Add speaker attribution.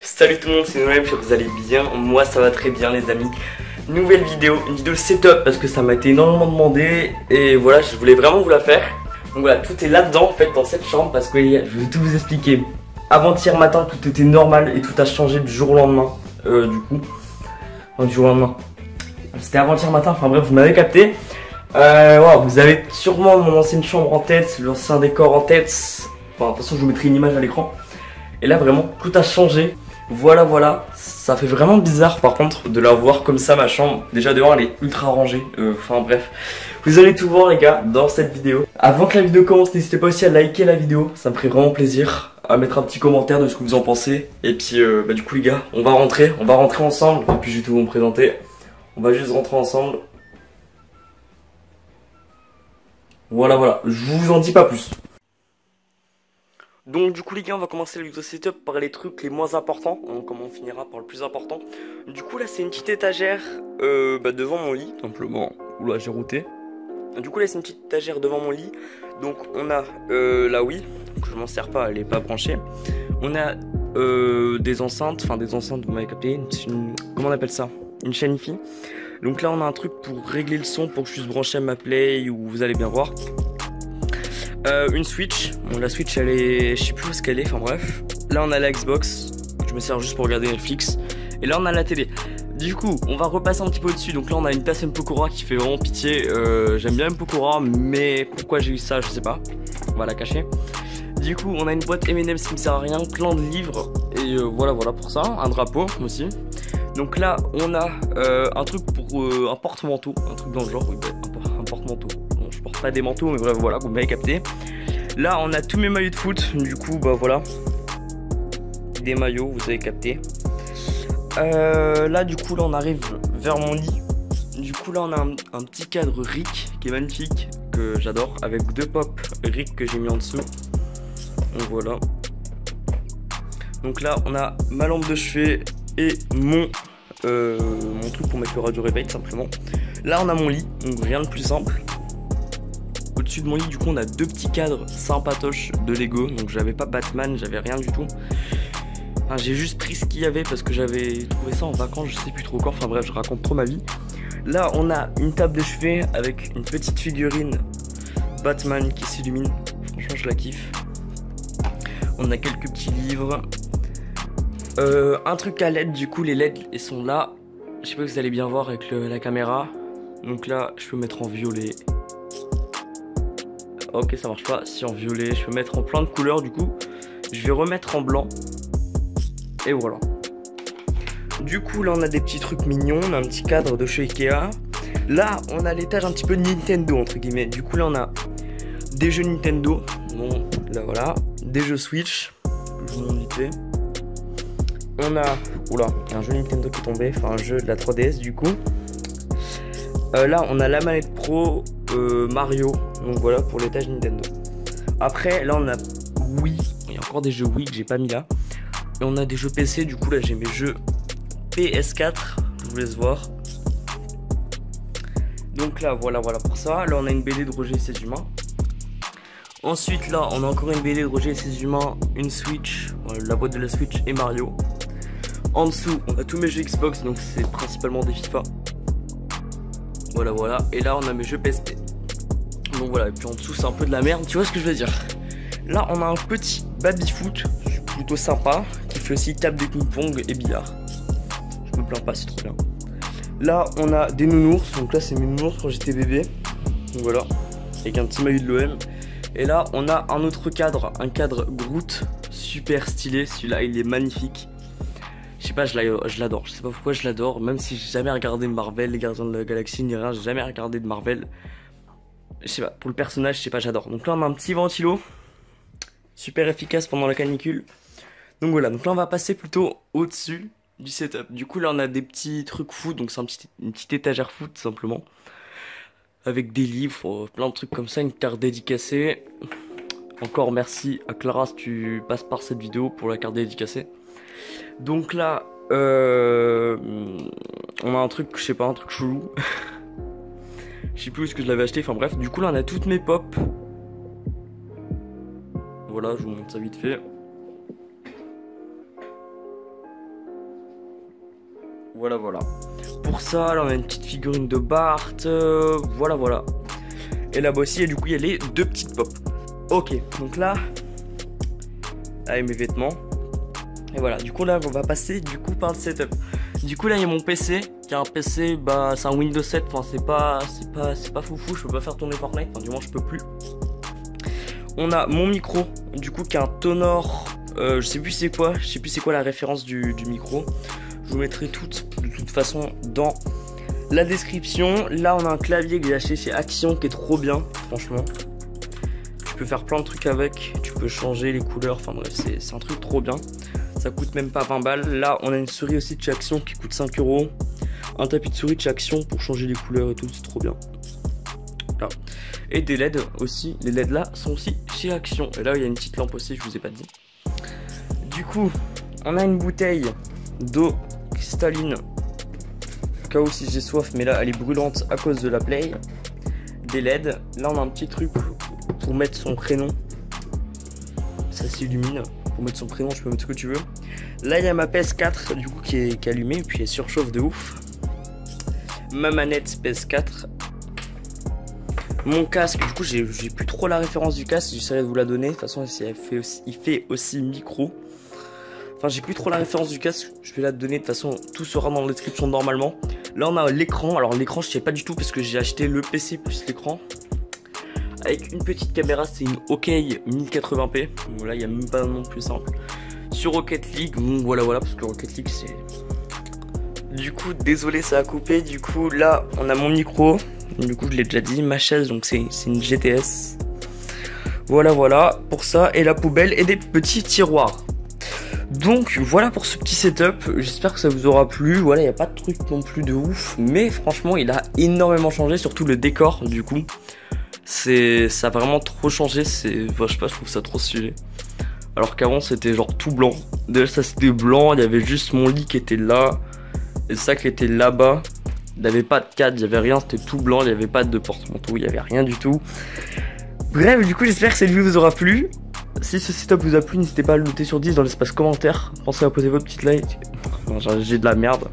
Speaker 1: Salut tout le monde, c'est Noël, j'espère que vous allez bien. Moi ça va très bien les amis. Nouvelle vidéo, une vidéo setup parce que ça m'a été énormément demandé. Et voilà, je voulais vraiment vous la faire. Donc voilà, tout est là-dedans en fait dans cette chambre. Parce que je vais tout vous expliquer. Avant-hier matin tout était normal et tout a changé du jour au lendemain. Du jour au lendemain. C'était avant-hier matin, enfin bref vous m'avez capté. Wow, vous avez sûrement mon ancienne chambre en tête, l'ancien décor en tête. Enfin, de toute façon je vous mettrai une image à l'écran. Et là vraiment tout a changé. Voilà, ça fait vraiment bizarre par contre de la voir comme ça ma chambre. Déjà dehors elle est ultra rangée, enfin bref. Vous allez tout voir les gars dans cette vidéo. Avant que la vidéo commence, n'hésitez pas aussi à liker la vidéo, ça me ferait vraiment plaisir. À mettre un petit commentaire de ce que vous en pensez. Et puis du coup les gars, on va rentrer ensemble. Et puis je vais tout vous présenter. On va juste rentrer ensemble. Voilà, je vous en dis pas plus. Donc du coup les gars, on va commencer le vidéo setup par les trucs les moins importants. Comme on finira par le plus important. Du coup là c'est une petite étagère devant mon lit simplement. Oula j'ai routé. Du coup là c'est une petite étagère devant mon lit. Donc on a la Wii, donc je m'en sers pas, elle est pas branchée. On a des enceintes, vous m'avez capté, comment on appelle ça, une chaîne Hi-Fi. Donc là on a un truc pour régler le son pour que je puisse brancher à ma Play ou vous allez bien voir. Une Switch, bon la Switch elle est, je sais plus où est-ce qu'elle est, enfin bref. Là on a la Xbox, je me sers juste pour regarder Netflix. Et là on a la télé. Du coup on va repasser un petit peu au-dessus. Donc là on a une tasse Mpokora qui fait vraiment pitié. J'aime bien Mpokora mais pourquoi j'ai eu ça je sais pas. On va la cacher. Du coup on a une boîte M&M's qui me sert à rien, plein de livres. Et voilà pour ça, un drapeau aussi. Donc là on a un truc pour un porte-manteau, un truc dans le genre, oui, un porte-manteau. Bon, je porte pas des manteaux mais bref voilà, vous m'avez capté. Là on a tous mes maillots de foot, du coup bah voilà. Des maillots, vous avez capté. Là du coup là on arrive vers mon lit. Du coup là on a un petit cadre Rick qui est magnifique, que j'adore, avec deux pop Rick que j'ai mis en dessous. Donc voilà. Donc là on a ma lampe de chevet et mon truc pour mettre le radio réveil simplement. Là on a mon lit, donc rien de plus simple. Au-dessus de mon lit du coup on a deux petits cadres sympatoches de Lego. Donc j'avais pas Batman, j'avais rien du tout. Enfin, j'ai juste pris ce qu'il y avait parce que j'avais trouvé ça en vacances, je sais plus trop quand. Enfin bref, je raconte trop ma vie. Là on a une table de chevet avec une petite figurine Batman qui s'illumine. Franchement je la kiffe. On a quelques petits livres. Un truc à LED, du coup les LED ils sont là. Je sais pas si vous allez bien voir avec la caméra. Donc là je peux mettre en violet. Ok ça marche pas, si en violet, je peux mettre en plein de couleurs du coup. Je vais remettre en blanc. Et voilà. Du coup là on a des petits trucs mignons, on a un petit cadre de chez Ikea. Là on a l'étage un petit peu de Nintendo entre guillemets. Du coup là on a des jeux Nintendo. Bon là voilà. Des jeux Switch. Je vous montre vite fait. On a, oula, un jeu Nintendo qui est tombé, enfin un jeu de la 3DS du coup. Là on a la manette pro Mario, donc voilà pour l'étage Nintendo. Après là on a Wii, il y a encore des jeux Wii que j'ai pas mis là. Et on a des jeux PC, du coup là j'ai mes jeux PS4, je vous laisse voir. Donc là voilà pour ça. Là on a une BD de Roger et ses humains. Ensuite là on a encore une BD de Roger et ses humains, une Switch, la boîte de la Switch et Mario. En dessous, on a tous mes jeux Xbox, donc c'est principalement des FIFA. Voilà. Et là, on a mes jeux PSP. Donc voilà, et puis en dessous, c'est un peu de la merde, tu vois ce que je veux dire. Là, on a un petit baby-foot, plutôt sympa, qui fait aussi table de ping-pong et billard. Je me plains pas, c'est trop bien. Là, on a des nounours, donc là, c'est mes nounours quand j'étais bébé. Donc voilà, avec un petit maillot de l'OM. Et là, on a un autre cadre, un cadre Groot, super stylé. Celui-là, il est magnifique. Je sais pas, je l'adore, je sais pas pourquoi je l'adore, même si j'ai jamais regardé Marvel, les Gardiens de la Galaxie, ni rien, j'ai jamais regardé de Marvel. Je sais pas, pour le personnage, je sais pas, j'adore. Donc là on a un petit ventilo, super efficace pendant la canicule. Donc voilà, donc là on va passer plutôt au-dessus du setup. Du coup là on a des petits trucs foot, donc c'est une petite étagère foot simplement. Avec des livres, plein de trucs comme ça, une carte dédicacée. Encore merci à Clara si tu passes par cette vidéo pour la carte dédicacée. Donc là, on a un truc, je sais pas, un truc chelou. Je sais plus où est-ce que je l'avais acheté, enfin bref. Du coup là on a toutes mes pop. Voilà, je vous montre ça vite fait. Voilà, voilà. Pour ça, là on a une petite figurine de Bart, voilà. Et là-bas aussi, et du coup il y a les 2 petites pop. Ok, donc là, avec mes vêtements. Et voilà, du coup là on va passer du coup par le setup. Du coup là il y a mon PC, qui est un PC, bah c'est un Windows 7, enfin c'est pas foufou, je peux pas faire tourner Fortnite, enfin du moins je peux plus. On a mon micro, du coup qui est un Tonor, je sais plus c'est quoi la référence du micro. Je vous mettrai tout de toute façon dans la description. Là on a un clavier que j'ai acheté chez Action qui est trop bien, franchement. Tu peux faire plein de trucs avec, tu peux changer les couleurs, enfin bref c'est un truc trop bien. Ça coûte même pas 20 balles. Là on a une souris aussi de chez Action qui coûte 5 €. Un tapis de souris de chez Action pour changer les couleurs et tout, c'est trop bien. Là. Et des LED aussi, les LED là sont aussi chez Action. Et là il y a une petite lampe aussi, je vous ai pas dit. Du coup on a une bouteille d'eau cristalline au cas où si j'ai soif, mais là elle est brûlante à cause de la play. Des LED, là on a un petit truc pour mettre son prénom, ça s'illumine. Pour mettre son prénom, je peux mettre ce que tu veux. Là il y a ma PS4 du coup qui est allumée et puis elle surchauffe de ouf. Ma manette PS4. Mon casque, du coup j'ai plus trop la référence du casque, j'essaierai de vous la donner. De toute façon il fait aussi micro. Enfin j'ai plus trop la référence du casque, je vais la donner. De toute façon tout sera dans la description normalement. Là on a l'écran, alors l'écran je sais pas du tout parce que j'ai acheté le PC plus l'écran. Avec une petite caméra, c'est une OK 1080p. Voilà, il n'y a même pas un nom plus simple. Sur Rocket League, bon, voilà, parce que Rocket League c'est... Du coup, désolé ça a coupé. Du coup là on a mon micro. Du coup je l'ai déjà dit, ma chaise, donc c'est une GTS. Voilà pour ça, et la poubelle et des petits tiroirs. Donc voilà pour ce petit setup, j'espère que ça vous aura plu. Voilà, il n'y a pas de truc non plus de ouf, mais franchement il a énormément changé, surtout le décor du coup. Ça a vraiment trop changé, je sais pas, je trouve ça trop stylé. Alors qu'avant c'était genre tout blanc. Déjà ça c'était blanc, il y avait juste mon lit qui était là, et le sac était là-bas. Il n'y avait pas de cadre, il n'y avait rien, c'était tout blanc, il n'y avait pas de porte-manteau, il n'y avait rien du tout. Bref, du coup j'espère que cette vidéo vous aura plu. Si ce setup vous a plu, n'hésitez pas à le noter sur 10 dans l'espace commentaire. Pensez à poser votre petite like. Non, j'ai de la merde.